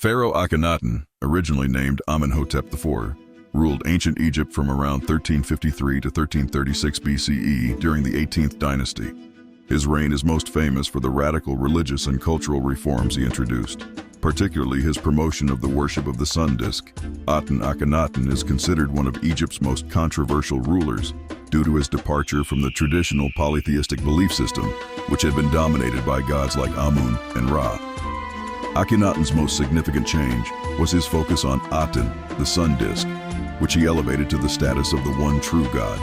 Pharaoh Akhenaten, originally named Amenhotep IV, ruled ancient Egypt from around 1353 to 1336 BCE during the 18th dynasty. His reign is most famous for the radical religious and cultural reforms he introduced, particularly his promotion of the worship of the sun disk. Akhenaten is considered one of Egypt's most controversial rulers due to his departure from the traditional polytheistic belief system, which had been dominated by gods like Amun and Ra. Akhenaten's most significant change was his focus on Aten, the sun disk, which he elevated to the status of the one true God.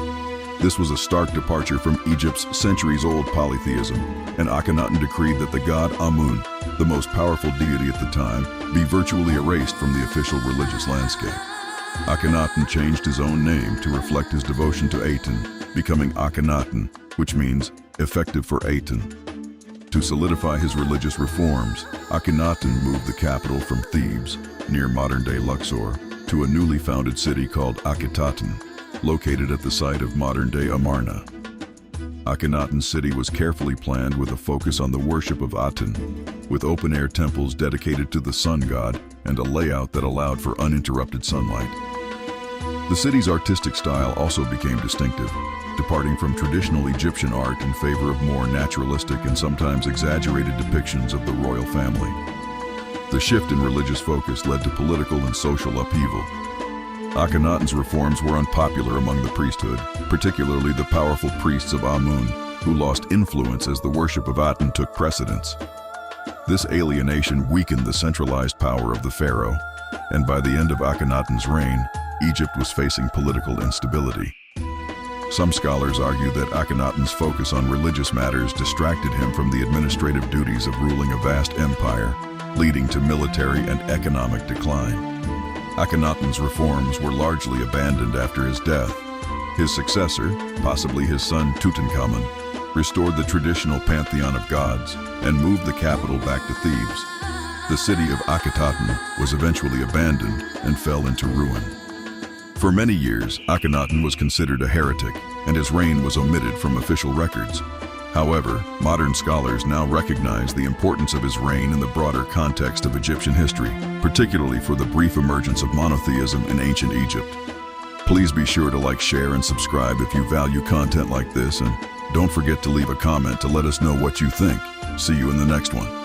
This was a stark departure from Egypt's centuries-old polytheism, and Akhenaten decreed that the god Amun, the most powerful deity at the time, be virtually erased from the official religious landscape. Akhenaten changed his own name to reflect his devotion to Aten, becoming Akhenaten, which means effective for Aten. To solidify his religious reforms, Akhenaten moved the capital from Thebes, near modern-day Luxor, to a newly founded city called Akhenaten, located at the site of modern-day Amarna. Akhenaten's city was carefully planned with a focus on the worship of Aten, with open-air temples dedicated to the sun god and a layout that allowed for uninterrupted sunlight. The city's artistic style also became distinctive, departing from traditional Egyptian art in favor of more naturalistic and sometimes exaggerated depictions of the royal family. The shift in religious focus led to political and social upheaval. Akhenaten's reforms were unpopular among the priesthood, particularly the powerful priests of Amun, who lost influence as the worship of Aten took precedence. This alienation weakened the centralized power of the pharaoh, and by the end of Akhenaten's reign, Egypt was facing political instability. Some scholars argue that Akhenaten's focus on religious matters distracted him from the administrative duties of ruling a vast empire, leading to military and economic decline. Akhenaten's reforms were largely abandoned after his death. His successor, possibly his son Tutankhamun, restored the traditional pantheon of gods and moved the capital back to Thebes. The city of Akhenaten was eventually abandoned and fell into ruin. For many years, Akhenaten was considered a heretic, and his reign was omitted from official records. However, modern scholars now recognize the importance of his reign in the broader context of Egyptian history, particularly for the brief emergence of monotheism in ancient Egypt. Please be sure to like, share, and subscribe if you value content like this, and don't forget to leave a comment to let us know what you think. See you in the next one.